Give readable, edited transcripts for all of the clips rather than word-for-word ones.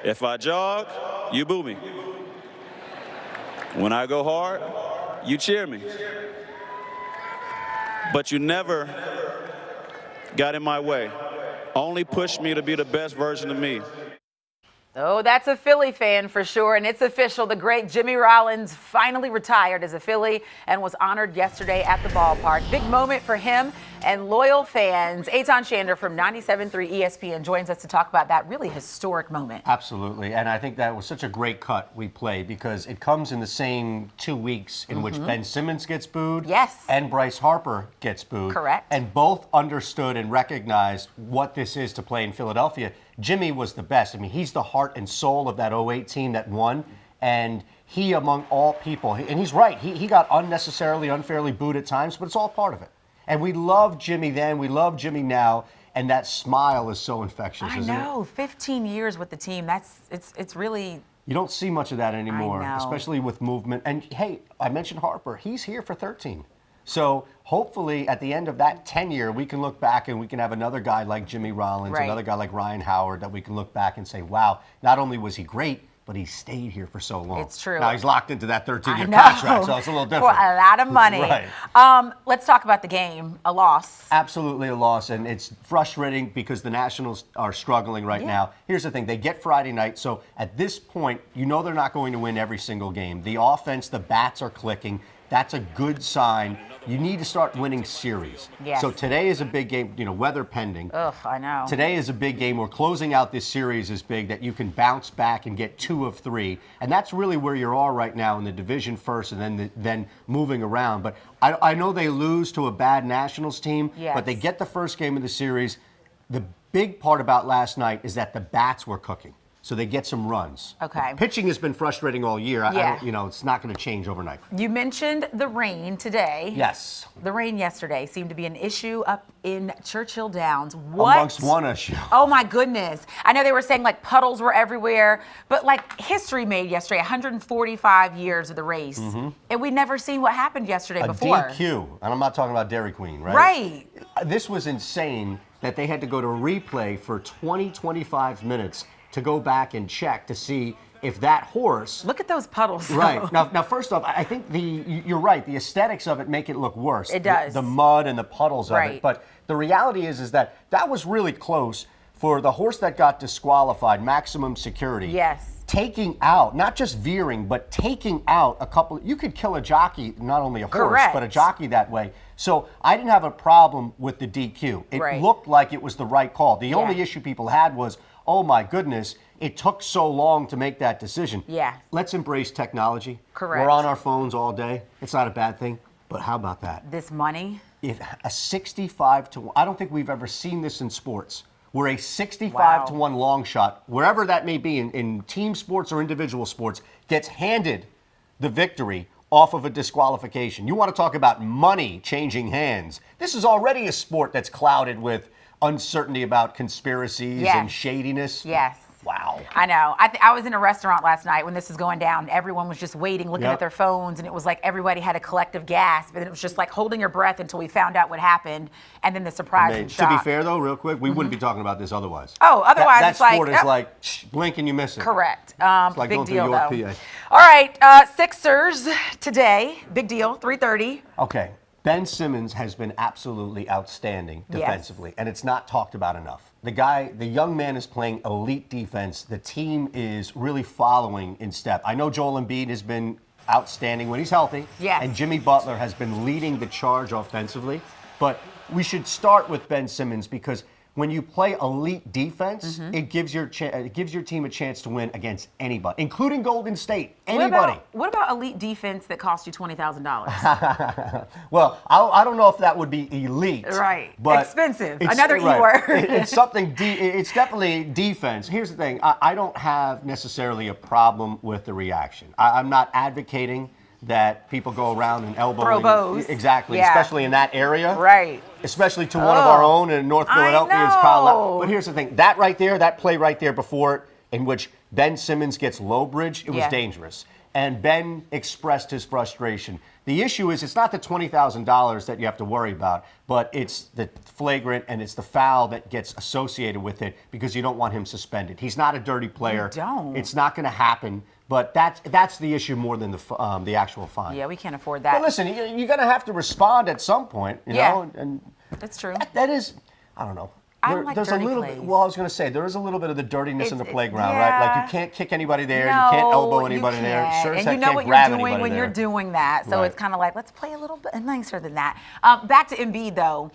If I jog, you boo me. When I go hard, you cheer me. But you never got in my way. Only pushed me to be the best version of me. Oh, that's a Philly fan for sure, and it's official. The great Jimmy Rollins finally retired as a Philly and was honored yesterday at the ballpark. Big moment for him and loyal fans. Eytan Shander from 97.3 ESPN joins us to talk about that really historic moment. Absolutely, and I think that was such a great cut we played because it comes in the same 2 weeks in which Ben Simmons gets booed and Bryce Harper gets booed. Correct. And both understood and recognized what this is to play in Philadelphia. Jimmy was the best. I mean, he's the heart and soul of that 08 team that won, and he, among all people, and he's right, he got unnecessarily, unfairly booed at times, but it's all part of it. And we love Jimmy then, we love Jimmy now, and that smile is so infectious, isn't it? I know, 15 years with the team, it's really... You don't see much of that anymore, especially with movement. And hey, I mentioned Harper, he's here for 13. So hopefully at the end of that tenure, we can look back and we can have another guy like Jimmy Rollins, another guy like Ryan Howard that we can look back and say, wow, not only was he great, but he stayed here for so long. It's true. Now he's locked into that 13-year contract, so it's a little different. For a lot of money. Right. Let's talk about the game. A loss. Absolutely a loss, and it's frustrating because the Nationals are struggling right now. Here's the thing. They get Friday night, so at this point, you know they're not going to win every single game. The offense, the bats are clicking. That's a good sign. You need to start winning series. Yes. So today is a big game, you know, weather pending. Ugh, I know. Today is a big game. We're closing out this series is big that you can bounce back and get 2 of 3. And that's really where you are right now in the division first and then moving around. But I know they lose to a bad Nationals team, but they get the first game of the series. The big part about last night is that the bats were cooking. So they get some runs. Okay. Pitching has been frustrating all year. You know, it's not going to change overnight. You mentioned the rain today. Yes. The rain yesterday seemed to be an issue up in Churchill Downs. Amongst one issue. Oh my goodness. I know they were saying like puddles were everywhere, but like history made yesterday, 145 years of the race. And we'd never seen what happened yesterday before. A DQ, and I'm not talking about Dairy Queen, right? Right. This was insane that they had to go to replay for 25 minutes to go back and check to see if that horse... Look at those puddles. Right. Now, first off, I think you're right. The aesthetics of it make it look worse. It does. The mud and the puddles of it. But the reality is that was really close for the horse that got disqualified, Maximum Security. Yes. Taking out, not just veering, but taking out a couple... You could kill a jockey, not only a horse, but a jockey that way. So I didn't have a problem with the DQ. It looked like it was the right call. The only issue people had was, oh my goodness, it took so long to make that decision. Yeah. Let's embrace technology. Correct. We're on our phones all day. It's not a bad thing. But how about that? This money? If a 65-1, I don't think we've ever seen this in sports, where a 65-1 long shot, wherever that may be in team sports or individual sports, gets handed the victory off of a disqualification. You want to talk about money changing hands. This is already a sport that's clouded with uncertainty about conspiracies and shadiness. Yes. Wow. I know. I was in a restaurant last night when this was going down. Everyone was just waiting, looking at their phones, and it was like everybody had a collective gasp. And it was just like holding your breath until we found out what happened, and then the surprise and shock. To be fair, though, real quick, we wouldn't be talking about this otherwise. Oh, otherwise that it's like... That sport is like, blink and you miss it. Correct. It's like big going deal, to York, though. PA. All right, Sixers today. Big deal, 3:30. Okay. Ben Simmons has been absolutely outstanding defensively, and it's not talked about enough. The young man is playing elite defense. The team is really following in step. I know Joel Embiid has been outstanding when he's healthy, and Jimmy Butler has been leading the charge offensively. But we should start with Ben Simmons because when you play elite defense, it gives your team a chance to win against anybody, including Golden State. Anybody. What about elite defense that cost you $20,000? Well, I don't know if that would be elite. Right. But expensive. Another E word. It's something. It's definitely defense. Here's the thing. I don't have necessarily a problem with the reaction. I'm not advocating that people go around and elbowing. Throw bows. Exactly, especially in that area. Right. Especially to one of our own in North Philadelphia's Kyle. But here's the thing, that play right there before it, in which Ben Simmons gets low bridge, it was dangerous. and Ben expressed his frustration. The issue is it's not the $20,000 that you have to worry about, but it's the flagrant and it's the foul that gets associated with it because you don't want him suspended. He's not a dirty player. You don't. It's not going to happen, but that's the issue more than the actual fine. Yeah, we can't afford that. But listen, you're going to have to respond at some point, you know? And that's true. that is, I don't know. I don't like There's dirty a little plays. bit, well, I was going to say, there is a little bit of the dirtiness in the playground, yeah. right? Like you can't kick anybody there, No, you can't elbow anybody you there. can't. Sure as And heck you know can't what grab you're doing anybody when there. you're doing that. So Right. it's kind of like, let's play a little bit nicer than that. Back to Embiid, though.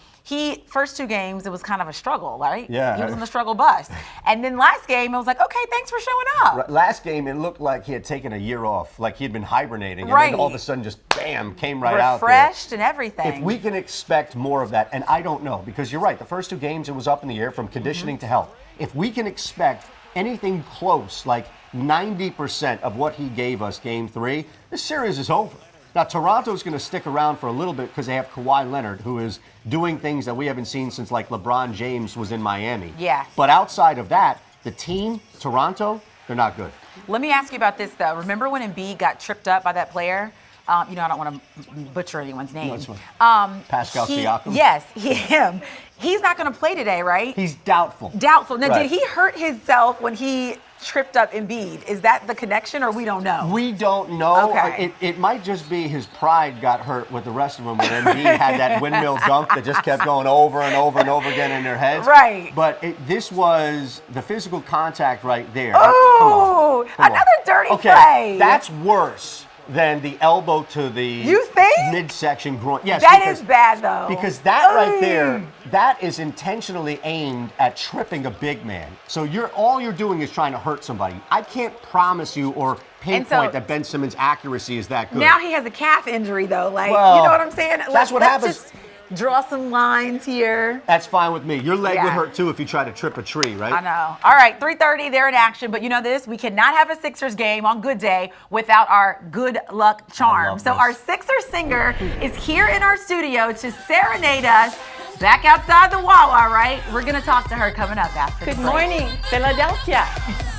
First 2 games, it was kind of a struggle, right? Yeah. He was on the struggle bus. And then last game, it was like, okay, thanks for showing up. Right, last game, it looked like he had taken a year off, like he had been hibernating, and Right. then all of a sudden just, bam, came right out there. Refreshed and everything. If we can expect more of that, and I don't know, because you're right, the first 2 games, it was up in the air from conditioning to health. If we can expect anything close, like 90% of what he gave us game 3, this series is over. Now, Toronto's going to stick around for a little bit because they have Kawhi Leonard, who is doing things that we haven't seen since, like, LeBron James was in Miami. Yeah. But outside of that, the team, Toronto, they're not good. Let me ask you about this, though. Remember when Embiid got tripped up by that player? I don't want to butcher anyone's name. No, it's fine. Pascal Siakam? Yes, him. He's not going to play today, right? He's doubtful. Doubtful. Now, Right. did he hurt himself when he tripped up Embiid? Is that the connection, or we don't know? We don't know. Okay. It might just be his pride got hurt with the rest of them when Embiid had that windmill dunk that just kept going over and over and over again in their heads. Right. But this was the physical contact right there. Oh, Come on. another dirty Okay, play. that's worse than the elbow to the You think? midsection groin. Yes, That because, is bad, though. Because that right there, that is intentionally aimed at tripping a big man. So all you're doing is trying to hurt somebody. I can't promise you or pinpoint that Ben Simmons' accuracy is that good. Now he has a calf injury, though. Like, Well, you know what I'm saying? that's what happens. Just draw some lines here. That's fine with me. Your leg Yeah. would hurt too if you try to trip a tree, right? I know. All right, 3:30, they're in action. But you know this, we cannot have a Sixers game on Good Day without our good luck charm. So this. our Sixers singer is here in our studio to serenade us back outside the Wawa, right? We're going to talk to her coming up after the Good break. morning, Philadelphia.